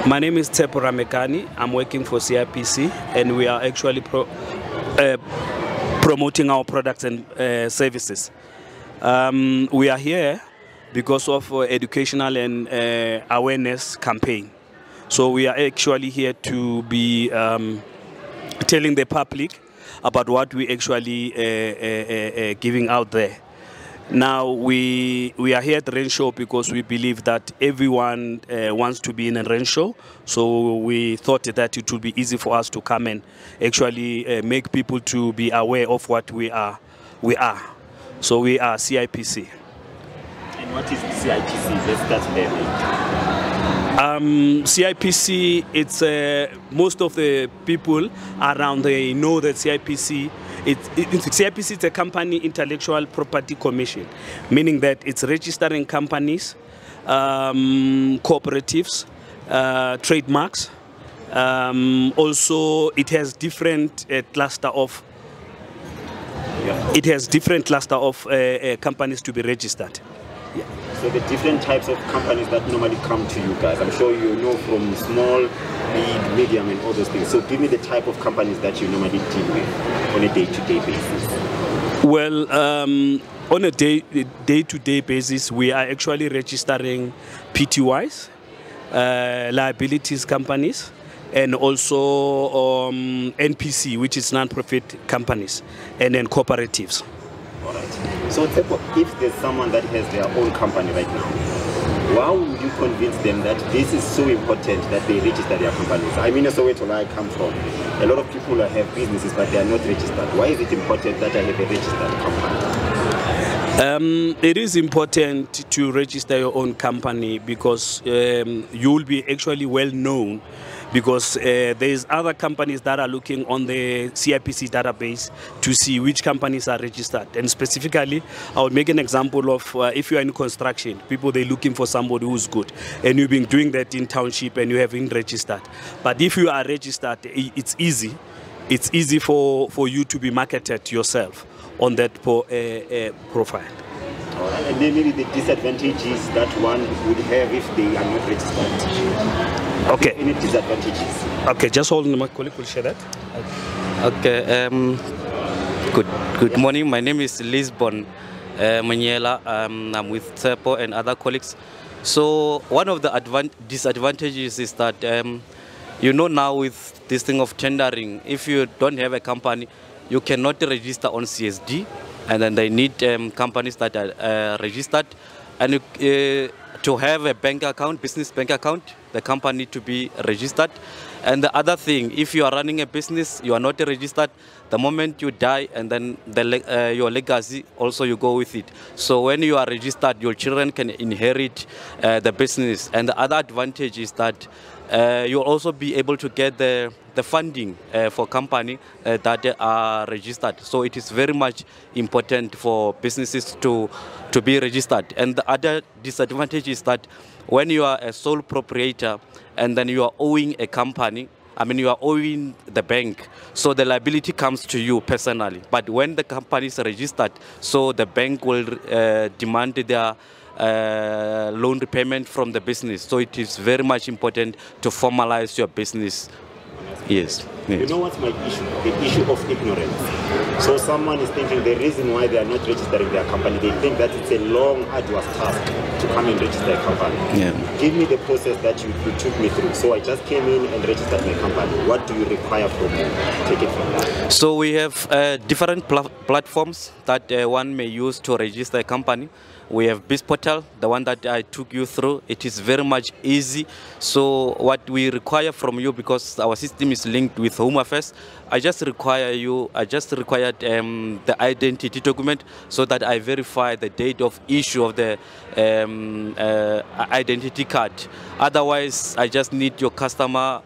My name is Tshepo Ramekane. I'm working for CIPC, and we are actually promoting our products and services. We are here because of educational and awareness campaign. So we are actually here to be telling the public about what we actually giving out there. Now we are here at the Rain Show because we believe that everyone wants to be in a rain show. So we thought that it would be easy for us to come and actually make people to be aware of what we are. So we are CIPC. And what is CIPC? Let's start there. CIPC, it's most of the people around they know that CIPC. CIPC is a company intellectual property commission, meaning that it's registering companies, cooperatives, trademarks. Also, it has different cluster of companies to be registered. Yeah. So the different types of companies that normally come to you guys, I'm sure you know from small, big, medium, and all those things. So give me the type of companies that you normally deal with on a day-to-day basis. Well, on a day-to-day basis, we are actually registering PTYs, liabilities companies, and also NPC, which is non-profit companies, and then cooperatives. All right. So if there's someone that has their own company right now, how would you convince them that this is so important that they register their companies? I mean, so where I come from, a lot of people have businesses but they are not registered. Why is it important that I have a registered company? It is important to register your own company because you will be actually well known, because there's other companies that are looking on the CIPC database to see which companies are registered. And specifically, I would make an example of if you are in construction, people, they're looking for somebody who's good. And you've been doing that in township and you haven't registered. But if you are registered, it's easy. It's easy for you to be marketed yourself on that profile. And then maybe the disadvantages that one would have if they are not registered. Okay. Any disadvantages? Okay, just hold on, my colleague will share that. Okay. Good morning. My name is Lisbon Monyela. I'm with Tshepo and other colleagues. So one of the disadvantages is that now with this thing of tendering, if you don't have a company, you cannot register on CSD, and then they need companies that are registered, and to have a bank account, business bank account, the company to be registered. And the other thing, if you are running a business, you are not registered, the moment you die, and then your legacy also you go with it. So when you are registered, your children can inherit the business. And the other advantage is that you'll also be able to get the funding for company that are registered. So it is very much important for businesses to be registered. And the other disadvantage is that when you are a sole proprietor and then you are owing a company, you are owing the bank, so the liability comes to you personally. But when the company is registered, so the bank will demand their loan repayment from the business. So it is very much important to formalize your business. Yes. You know what's my issue? The issue of ignorance. So someone is thinking the reason why they are not registering their company, they think that it's a long, arduous task to come and register a company. Yeah. Give me the process that you took me through. So I just came in and registered my company. What do you require from me? Take it from there. So we have different platforms that one may use to register a company. We have BizPortal, the one that I took you through. It is very much easy. So what we require from you, because our system is linked with Home Affairs, I just required the identity document so that I verify the date of issue of the identity card. Otherwise, I just need your customer,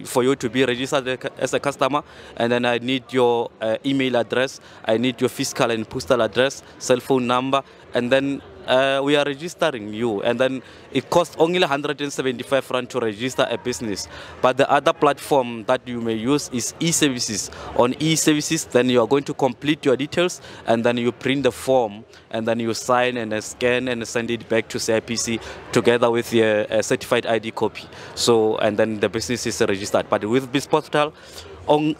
for you to be registered as a customer, and then I need your email address, I need your fiscal and postal address, cell phone number, and then we are registering you, and then it costs only 175 rand to register a business. But the other platform that you may use is e-services. On e-services, then you are going to complete your details, and then you print the form, and then you sign and scan and send it back to CIPC together with your certified ID copy. So, and then the business is registered. But with this portal, on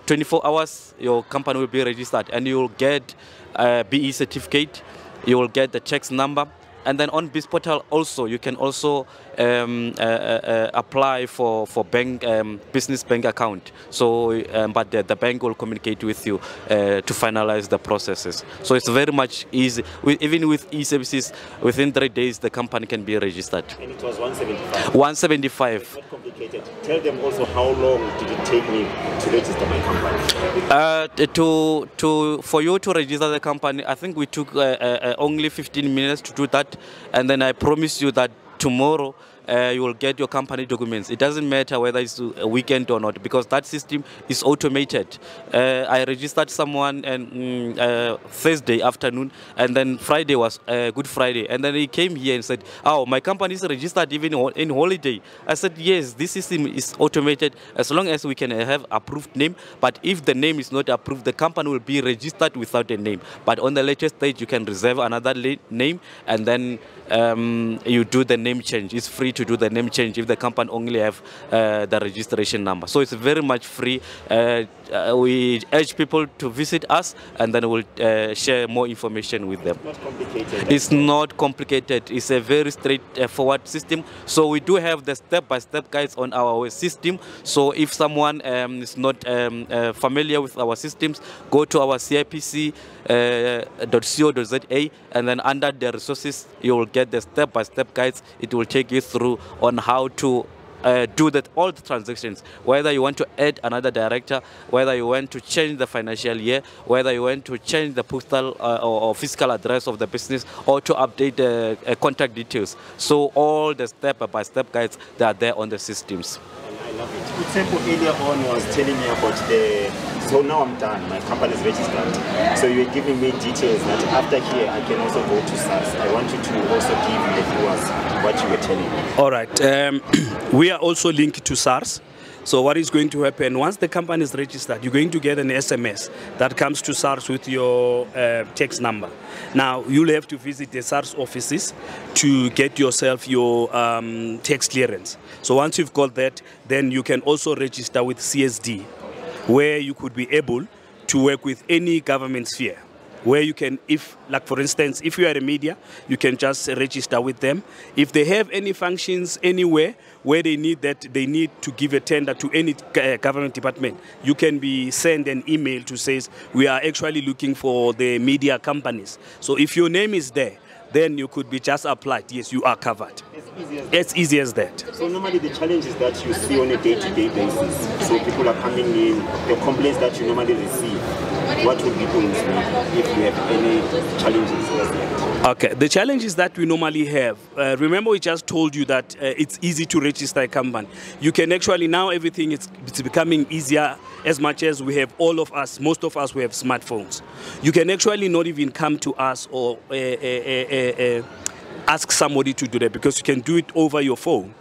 24 hours, your company will be registered, and you will get a BE certificate, you will get the checks number, and then on this portal also you can also apply for bank business bank account. So, but the bank will communicate with you to finalize the processes. So it's very much easy. Even with e-services, within 3 days the company can be registered. And it was 175. 175. It's not complicated. Tell them also how long did it take me to register my company. For you to register the company, I think we took only 15 minutes to do that, and then I promise you that tomorrow you will get your company documents. It doesn't matter whether it's a weekend or not, because that system is automated. I registered someone and Thursday afternoon, and then Friday was Good Friday, and then he came here and said, "Oh, my company is registered even in holiday." I said, "Yes, this system is automated as long as we can have approved name. But if the name is not approved, the company will be registered without a name. But on the latest stage, you can reserve another name, and then you do the name change. It's free to do the name change if the company only have the registration number. So it's very much free. We urge people to visit us, and then we'll share more information with them. It's not complicated. It's not complicated. It's a very straightforward system. So we do have the step-by-step guides on our system. So if someone is not familiar with our systems, go to our CIPC.co.za, and then under the resources, you will get the step-by-step guides. It will take you through on how to do that, all the transactions, whether you want to add another director, whether you want to change the financial year, whether you want to change the postal or physical address of the business, or to update the contact details. So all the step-by-step guides, they are there on the systems. I love it. Tshepo earlier on was telling me about so now I'm done, my company is registered. So you're giving me details that after here I can also go to SARS. I want you to also give the viewers what you were telling me. All right. We are also linked to SARS. So what is going to happen, once the company is registered, you're going to get an SMS that comes to SARS with your tax number. Now, you'll have to visit the SARS offices to get yourself your tax clearance. So once you've got that, then you can also register with CSD, where you could be able to work with any government sphere. Where you can, if, like for instance, if you are a media, you can just register with them. If they have any functions anywhere where they need to give a tender to any government department, you can be send an email to say, we are actually looking for the media companies. So if your name is there, then you could be just applied. Yes, you are covered. As easy as that. So normally the challenges that you see on a day-to-day basis, so people are coming in, the complaints that you normally receive, what would be doing if you have any challenges? Okay, the challenges that we normally have, remember we just told you that it's easy to register a company. You can actually, now everything it's becoming easier as much as we have all of us, most of us, we have smartphones. You can actually not even come to us or ask somebody to do that, because you can do it over your phone.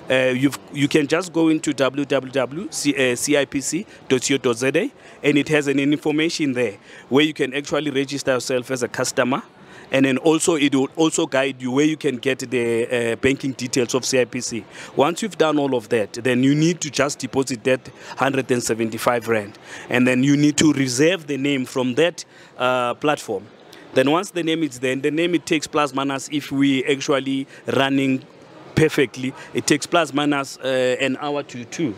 You can just go into www.cipc.co.za, and it has an information there where you can actually register yourself as a customer, and then also it will also guide you where you can get the banking details of CIPC. Once you've done all of that, then you need to just deposit that 175 rand, and then you need to reserve the name from that platform. Then once the name is there, the name it takes plus minus, if we actually running perfectly, it takes plus minus an hour to two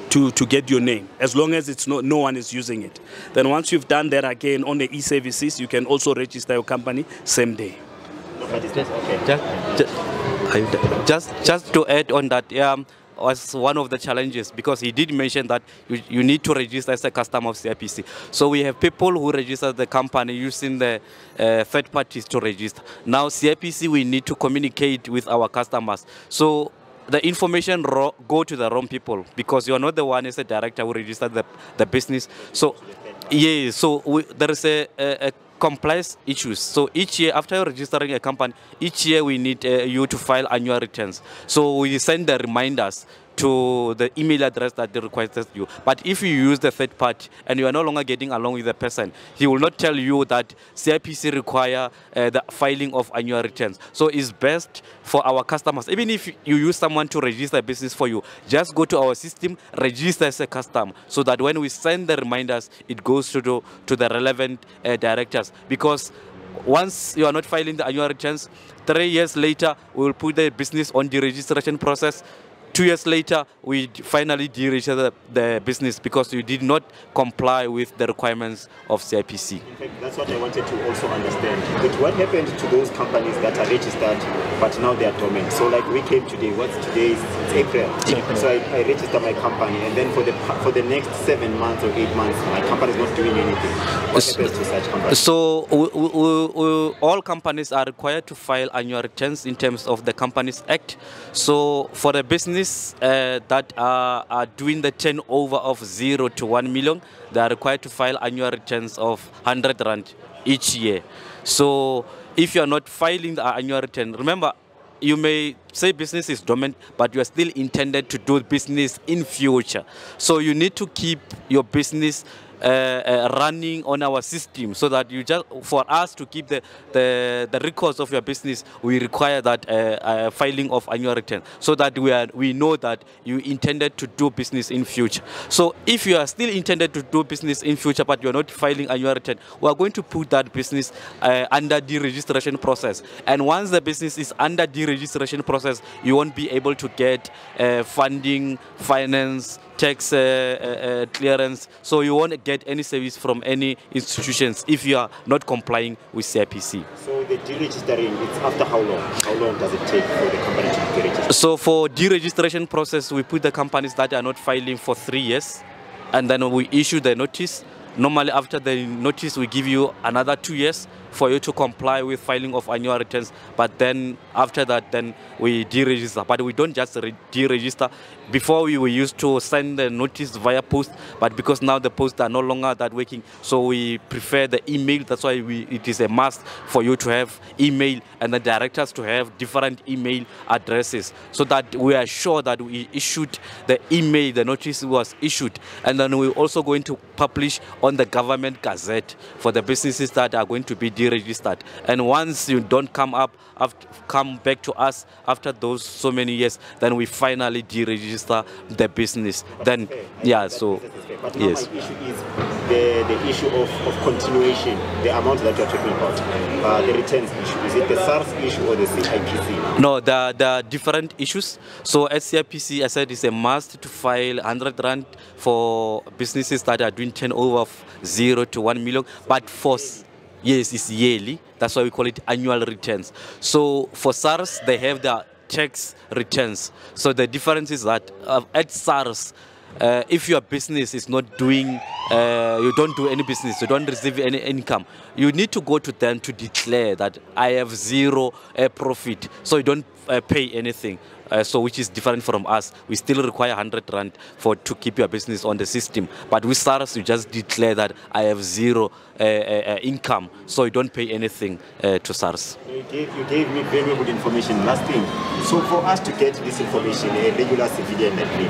to get your name, as long as it's no one is using it. Then once you've done that again on the e-services, you can also register your company same day. Just to add on that, was one of the challenges, because he did mention that you need to register as a customer of CIPC. So we have people who register the company using the third parties to register. Now CIPC, we need to communicate with our customers. So the information go to the wrong people, because you are not the one as a director who registered the business. So yeah, so there is a compliance issues. So each year, after registering a company, each year we need you to file annual returns. So we send the reminders to the email address that they requested you. But if you use the third party and you are no longer getting along with the person, he will not tell you that CIPC require the filing of annual returns. So it's best for our customers, even if you use someone to register a business for you, just go to our system, register as a customer, so that when we send the reminders, it goes to the relevant directors. Because once you are not filing the annual returns, 3 years later, we will put the business on the registration process. 2 years later, we finally deregister the business because you did not comply with the requirements of CIPC. In fact, that's what I wanted to also understand. But what happened to those companies that are registered, but now they are dormant? So like we came today, it's April. So I register my company, and then for the next 7 months or 8 months, my company is not doing anything. What happens to such companies? So all companies are required to file annual returns in terms of the Companies Act. So for the business that are doing the turnover of 0 to 1 million, they are required to file annual returns of 100 Rand each year. So if you are not filing the annual return, remember, you may say business is dormant, but you are still intended to do business in future. So you need to keep your business running on our system, so that for us to keep the records of your business, we require that filing of annual return, so that we know that you intended to do business in future. So if you are still intended to do business in future, but you are not filing annual return, we are going to put that business under the registration process. And once the business is under the registration process, you won't be able to get funding, finance, tax clearance, so you won't get any service from any institutions if you are not complying with CIPC. So the deregistering, it's after how long? How long does it take for the company to be registered? So for deregistration process, we put the companies that are not filing for 3 years, and then we issue the notice. Normally after the notice, we give you another 2 years for you to comply with filing of annual returns. But then after that, then we deregister. But we don't just deregister. Before we used to send the notice via post, but because now the posts are no longer that working, so we prefer the email. That's why it is a must for you to have email and the directors to have different email addresses, so that we are sure that we issued the email, the notice was issued. And then we're also going to publish on the government gazette for the businesses that are going to be deregistered. And once you don't come back to us after those so many years, then we finally deregister the business. Then yeah, so but yes. My issue is the issue of continuation, the amount that you're talking about, the returns issue. Is it the SARS issue or the CIPC? No, there are different issues. So at CIPC, I said it's a must to file 100 Rand for businesses that are doing turnover of 0 to 1 million. But for yes, it's yearly. That's why we call it annual returns. So for SARS, they have their tax returns. So the difference is that at SARS, if your business is not doing, you don't do any business, you don't receive any income, you need to go to them to declare that I have zero profit. So you don't pay anything. So which is different from us. We still require 100 Rand to keep your business on the system. But with SARS, you just declare that I have zero income, so you don't pay anything to SARS. You gave me very good information. Last thing, so for us to get this information, a regular civilian like me,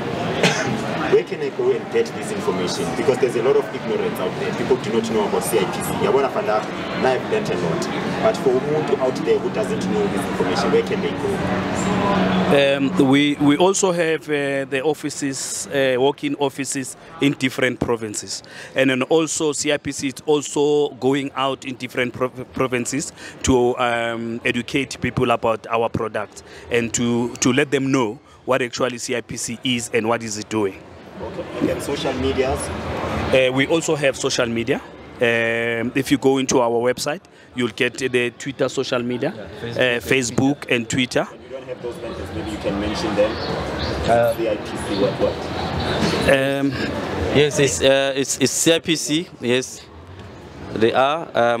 where can I go and get this information? Because there's a lot of ignorance out there. People do not know about CIPC. I want to find out, now I've learned a lot. But for who out there who doesn't know this information, where can they go? We also have the offices, working offices in different provinces. And then also CIPC is also going out in different provinces to educate people about our product and to let them know what actually CIPC is and what is it doing. Okay. And social medias? We also have social media. If you go into our website, you'll get the Twitter social media, Facebook and Twitter. And you don't have those lenses, maybe you can mention them. CIPC, what? Yes, it's CIPC. Yes, they are.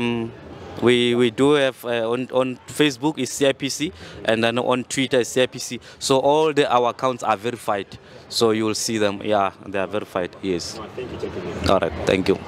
We do have on Facebook is CIPC, and then on Twitter is CIPC. So all our accounts are verified. So you will see them. Yeah, they are verified. Yes. Thank you, gentlemen. All right. Thank you.